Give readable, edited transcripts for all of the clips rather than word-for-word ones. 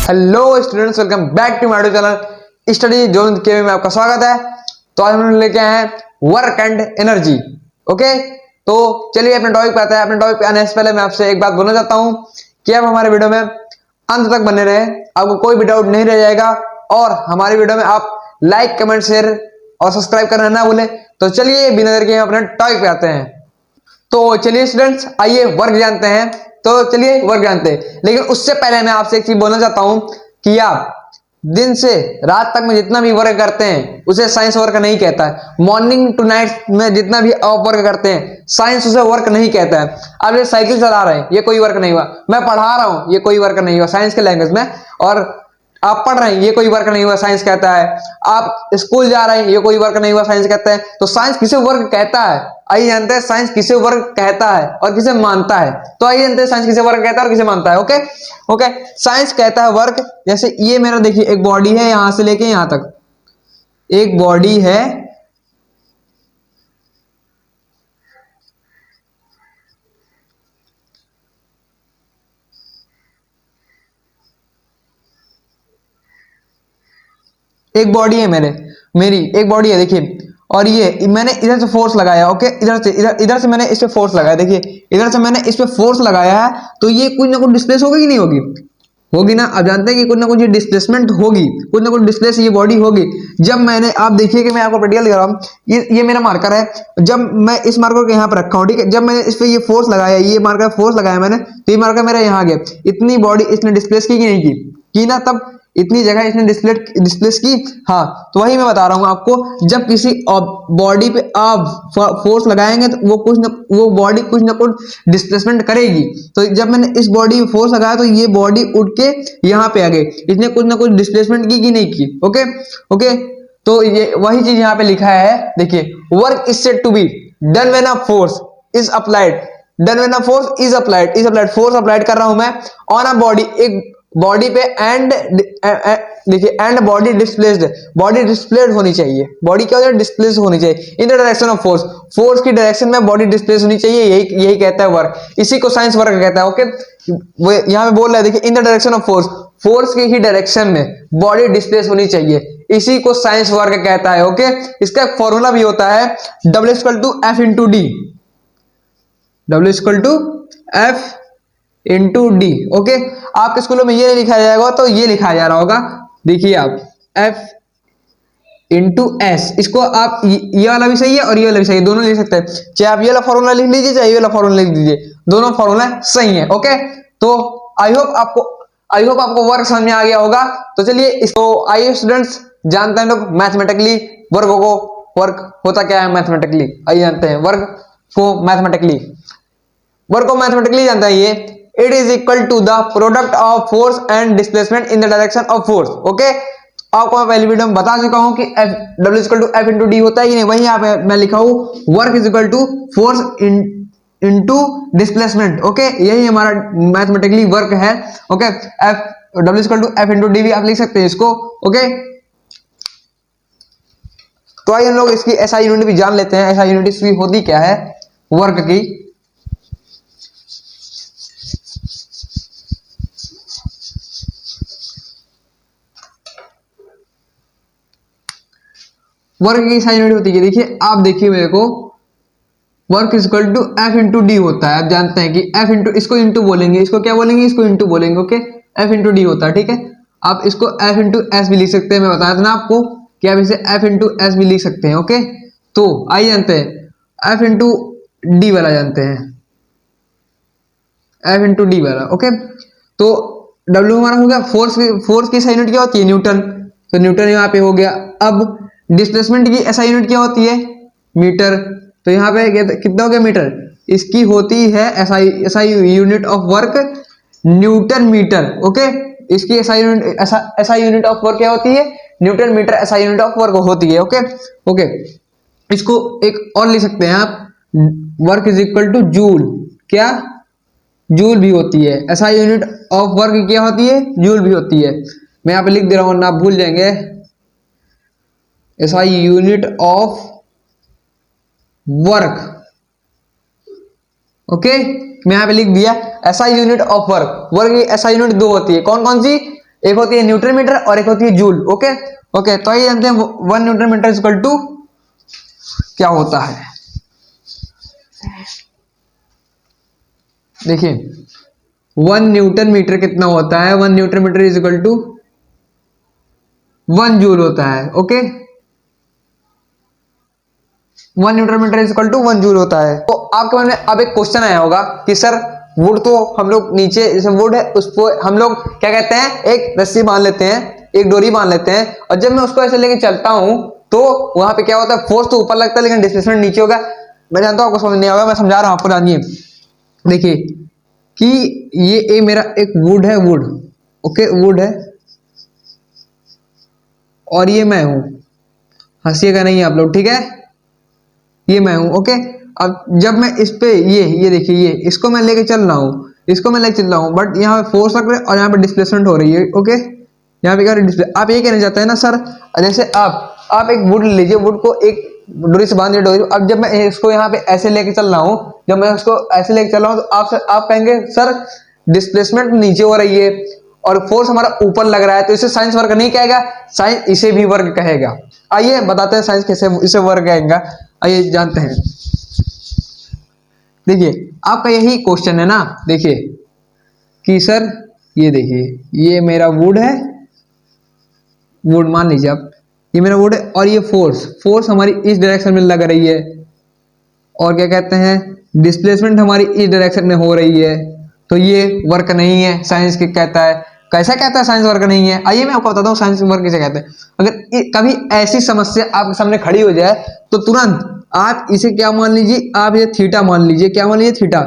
Hello students, welcome back to my channel study zone के में आपका स्वागत है। तो आज हम लेके आए हैं वर्क एंड एनर्जी। ओके, तो चलिए अपने टॉपिक पे आते हैं। अपने टॉपिक पे आने से पहले मैं आपसे एक बात बोलना चाहता हूं कि आप हमारे वीडियो में अंत तक बने रहे, आपको कोई भी डाउट नहीं रह जाएगा। और हमारी वीडियो में आप लाइक, कमेंट, शेयर और सब्सक्राइब करना ना भूलें। तो चलिए बिना देर के अपने टॉपिक पे आते हैं। तो चलिए स्टूडेंट्स, आइए वर्क जानते हैं। तो चलिए वर्क जानते हैं, लेकिन उससे पहले मैं आपसे एक चीज बोलना चाहता हूं कि आप दिन से रात तक में जितना भी वर्क करते हैं उसे साइंस वर्क नहीं कहता है। मॉर्निंग टू नाइट में जितना भी आप वर्क करते हैं साइंस उसे वर्क नहीं कहता है। आप ये साइकिल चला रहे हैं, ये कोई वर्क नहीं हुआ। मैं पढ़ा रहा हूं, ये कोई वर्क नहीं हुआ साइंस के लैंग्वेज में। और आप पढ़ रहे हैं, ये कोई वर्क नहीं हुआ, साइंस कहता है। आप स्कूल जा रहे हैं, ये कोई वर्क नहीं हुआ, साइंस कहता है। तो साइंस किसे वर्क कहता है, आइए जानते हैं साइंस किसे वर्क कहता है और किसे मानता है। तो आइए जानते हैं साइंस किसे वर्क कहता है और किसे मानता है। ओके ओके, साइंस कहता है वर्क, जैसे ये मेरा देखिए एक बॉडी है, यहां से लेके यहां तक एक बॉडी है। एक बॉडी है मेरी एक बॉडी है, देखिए। और ये मैंने इधर से फोर्स लगाया। ओके, इधर से मैंने इस पे फोर्स लगाया। देखिए इधर से मैंने इस पे फोर्स लगाया है, तो ये कुछ ना कुछ डिस्प्लेस होगी कि नहीं होगी? होगी ना। आप जानते हैं कि कुछ ना कुछ डिस्प्लेसमेंट होगी, कुछ ना कुछ डिस्प्लेस ये बॉडी होगी। जब मैंने, आप देखिए कि मैं आपको प्रैक्टिकल दिखा रहा हूँ, ये मेरा मार्कर है। जब मैं इस मार्कर को यहाँ पर रखा हूँ, ठीक है, जब मैंने इस पे ये फोर्स लगाया, ये मार्कर फोर्स लगाया मैंने, तो ये मार्कर मेरा यहाँ गया। इतनी बॉडी इसने डिस्प्लेस की कि नहीं की ना? तब इतनी जगह इसने डिस्प्लेस की। हाँ, तो वही मैं बता रहा हूँ आपको, जब किसी बॉडी पे आप फोर्स लगाएंगे तो वो बॉडी कुछ ना कुछ डिस्प्लेसमेंट करेगी। तो जब मैंने इस बॉडी पे फोर्स लगाया तो ये बॉडी उठ के यहाँ पे आ गई। इसने कुछ ना कुछ डिस्प्लेसमेंट की कि नहीं की? ओके ओके, तो ये वही चीज यहाँ पे लिखा है। देखिए, work is said to be done when a force is applied. Done when a force is applied force applied कर रहा हूं मैं ऑन अ बॉडी, एक बॉडी पे। एंड देखिए, and body displaced, body displaced होनी चाहिए। बॉडी क्या होती है? डिस्प्लेस होनी चाहिए in the direction of force. Force की डायरेक्शन में बॉडी डिस्प्लेस होनी चाहिए, यही कहता है वर्क। इसी को साइंस वर्क कहता है। ओके, वो यहाँ पे बोल रहा है, देखिए, इन the direction of force, force की ही डायरेक्शन में बॉडी डिस्प्लेस होनी चाहिए, इसी को साइंस वर्क कहता है। ओके, इसका फॉर्मूला भी होता है W=F/D। W=F/D। ओके, आपके स्कूलों में ये नहीं लिखा जाएगा तो ये लिखा जा रहा होगा। देखिए आप F/S, इसको आप ये वाला भी सही है और ये वाला भी सही है, दोनों लिख सकते हैं। चाहे आप ये वाला फॉर्मूला लिख लीजिए, चाहे ये वाला फॉर्मूला लिख दीजिए, दोनों फॉर्मूला सही है। ओके, तो आई होप आपको वर्क समझ में आ गया होगा। तो चलिए इसको, आइए स्टूडेंट्स जानते हैं लोग मैथमेटिकली वर्क होता क्या है मैथमेटिकली। आइए जानते हैं वर्क को मैथमेटिकली जानता है ये। It is equal to the product of force and displacement in the direction of force. Okay, आपको मैं पहली वीडियो में बता चुका हूं कि W=F/D होता है कि नहीं। वही यहाँ पे मैं लिखा हूं, work is equal to force into displacement. Okay, यही हमारा मैथमेटिकली वर्क है। ओके, W=F/D भी आप लिख सकते हैं इसको। ओके, तो आइए हम लोग इसकी SI यूनिट भी जान लेते हैं। SI यूनिट भी होती क्या है वर्क की। वर्क की SI यूनिट होती है, देखिए आप देखिए मेरे को, work is equal to F/D होता है। आप जानते हैं कि F इंटू, इसको इंटू बोलेंगे, इसको क्या बोलेंगे? इसको इंटू बोलेंगे। ओके, F/D होता है, ठीक है। आप इसको F/S भी लिख सकते हैं, मैं बताया था ना आपको कि आप इसे F/S भी लिख सकते हैं। ओके, तो आइए जानते हैं F/D वाला जानते हैं, F/D वाला। ओके, तो W हमारा हो गया फोर्स की SI यूनिट क्या होती है? न्यूटन। तो न्यूटन यहाँ पे हो गया। अब डिस्प्लेसमेंट की SI यूनिट क्या होती है? मीटर। तो यहाँ पे कितना हो गया? मीटर। इसकी होती है SI unit of work newton metre. Okay, इसकी SI यूनिट ऑफ वर्क क्या होती है? Newton metre SI unit of work होती है। ओके ओके, इसको एक और लिख सकते हैं आप, work is equal two joule. क्या? जूल भी होती है। SI यूनिट ऑफ वर्क क्या होती है? जूल भी होती है। मैं यहाँ पे लिख दे रहा हूँ ना, आप भूल जाएंगे। SI unit of work. Okay, मैं यहाँ पे लिख दिया SI unit of work. Work की SI यूनिट दो होती है, कौन कौन सी? एक होती है न्यूटन मीटर और एक होती है जूल। ओके ओके, तो ये जानते हैं 1 न्यूटन मीटर इक्वल टू क्या होता है। देखिए 1 न्यूटन मीटर कितना होता है, 1 newton metre is equal to 1 joule होता है। Okay 1 newton metre is equal to 1 joule होता है। तो आपके मन में अब एक क्वेश्चन आया होगा कि सर वुड तो हम लोग नीचे जैसे वुड है उसको हम लोग क्या कहते हैं, एक रस्सी बांध लेते हैं, एक डोरी बांध लेते हैं, और जब मैं उसको ऐसे लेके चलता हूं तो वहां पे क्या होता है, फोर्स तो ऊपर लगता है लेकिन डिस्प्लेसमेंट नीचे होगा। मैं जानता हूं आपको समझ नहीं आएगा, मैं समझा रहा हूं आपको, जानिए। देखिए कि ये मेरा एक वुड है, वुड ओके वुड है, और ये मैं हूं, हंसिएगा नहीं आप लोग, ठीक है, ये मैं हूं। ओके अब जब मैं इस पे ये देखिए ये इसको मैं लेके चल रहा हूँ, इसको मैं लेके चल रहा हूँ, बट यहाँ पे फोर्स लग रहा है और यहाँ पे डिस्प्लेसमेंट हो रही है। ओके यहाँ पे क्या डिस्प्ले, आप ये कहना चाहते हैं ना सर, जैसे आप एक वुड लीजिए, वुड को एक डोरी से बांध दिए, डोरी, अब जब मैं इसको यहाँ पे ऐसे लेके चल रहा हूँ, जब मैं उसको ऐसे लेके चल रहा हूँ तो आप कहेंगे सर डिस्प्लेसमेंट नीचे हो रही है और फोर्स हमारा ऊपर लग रहा है, तो इसे साइंस वर्क नहीं कहेगा, साइंस इसे भी वर्क कहेगा। आइए बताते हैं साइंस कैसे इसे वर्क कहेगा, आइए जानते हैं। देखिए आपका यही क्वेश्चन है ना, देखिए कि सर ये देखिए ये मेरा वुड है, वुड मान लीजिए आप, ये मेरा वुड है और ये फोर्स हमारी इस डायरेक्शन में लग रही है, और क्या कहते हैं डिस्प्लेसमेंट हमारी इस डायरेक्शन में हो रही है, तो ये वर्क नहीं है, साइंस के कहता है। कैसा कहता है साइंस वर्क नहीं है, आइए मैं आपको बताता हूँ साइंस वर्क किसे कहते हैं। अगर कभी ऐसी समस्या आपके सामने खड़ी हो जाए तो तुरंत आप इसे क्या मान लीजिए, आप ये थीटा मान लीजिए, क्या मान लीजिए थीटा,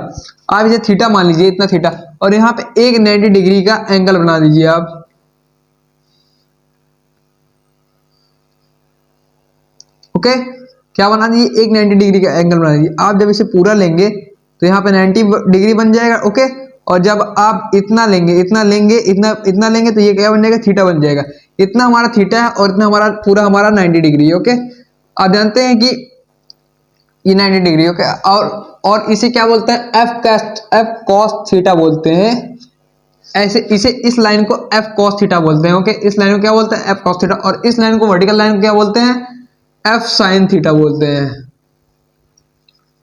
आप इसे थीटा मान लीजिए, इतना थीटा, और यहाँ पे एक 90 डिग्री का एंगल बना दीजिए आप। ओके क्या बना दीजिए, एक 90 डिग्री का एंगल बना दीजिए। आप जब इसे पूरा लेंगे तो यहाँ पे 90 डिग्री बन जाएगा। ओके और जब आप इतना लेंगे इतना लेंगे तो ये क्या बन जाएगा, थीटा बन जाएगा। इतना हमारा थीटा है और इतना हमारा पूरा हमारा 90 डिग्री। ओके आप जानते हैं कि ये 90 डिग्री। ओके और इसे क्या बोलते हैं, एफ कॉस थीटा बोलते हैं। ऐसे इसे इस लाइन को एफ कॉस थीटा बोलते हैं। ओके इस लाइन को क्या बोलते हैं, एफ कॉस थीटा, और इस लाइन को वर्टिकल लाइन को क्या बोलते हैं, एफ साइन थीटा बोलते हैं,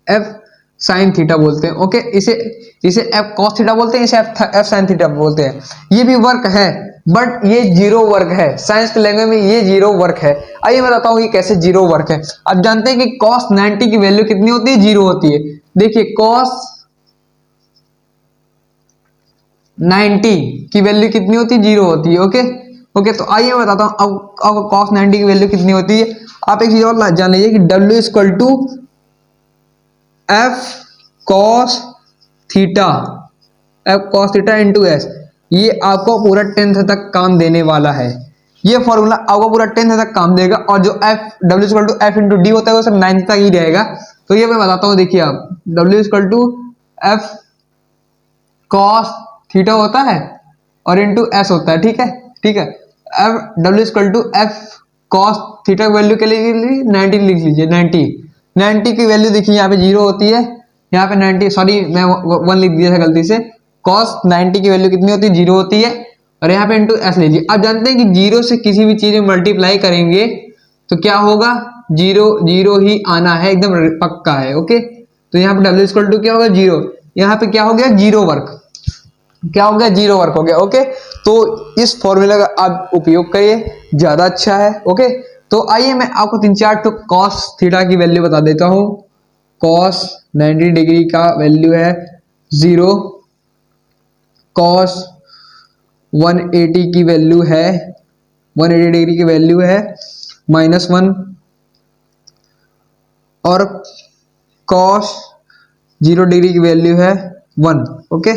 एफ साइन थीटा बोलते हैं। ओके इसे एफ कॉस थीटा बोलते हैं, इसे एफ साइन थीटा बोलते हैं। ये भी वर्क है बट ये जीरो वर्क है, साइंस के लैंग्वेज में ये जीरो वर्क है। आइए मैं बताता हूँ ये कैसे जीरो वर्क है। आप जानते हैं कि कॉस 90 की वैल्यू कितनी होती है, जीरो होती है। देखिए कॉस 90 की वैल्यू कितनी होती है, जीरो होती है। ओके ओके तो आइए मैं बताता हूँ अब कॉस 90 की वैल्यू कितनी होती है। आप एक चीज और जान लीजिए कि W equal to F cos theta, F cos theta into S. ये आपको पूरा 10th तक काम देने वाला है, ये फॉर्मूला आपको पूरा 10th तक काम देगा। और जो F W equal to F into D होता है वो सब 9th तक ही रहेगा। तो ये मैं बताता हूँ, देखिए आप W equal to F cos theta होता है और इंटू एस होता है, ठीक है ठीक है। F W equal to F cos theta की वैल्यू के लिए 90 लिख लीजिए, 90 की वैल्यू देखिए यहाँ पे जीरो होती है, यहाँ पे 90 सॉरी मैं 1 लिख दिया था गलती से। कॉस 90 की वैल्यू कितनी होती है, जीरो होती है, और यहाँ पे इंटू एस लीजिए। आप जानते हैं कि जीरो से किसी भी चीज में मल्टीप्लाई करेंगे तो क्या होगा, जीरो जीरो ही आना है, एकदम पक्का है। ओके तो यहाँ पे W इक्वल टू क्या होगा, जीरो, यहाँ पे क्या हो गया, जीरो वर्क, क्या हो गया, जीरो वर्क हो गया। ओके तो इस फॉर्मूला का आप उपयोग करिए, ज्यादा अच्छा है। ओके तो आइए मैं आपको 3-4 तो कॉस थीटा की वैल्यू बता देता हूं। कॉस 90 डिग्री का वैल्यू है 0, कॉस 180 की वैल्यू है 180 डिग्री की वैल्यू है -1, और कॉस 0 डिग्री की वैल्यू है 1। ओके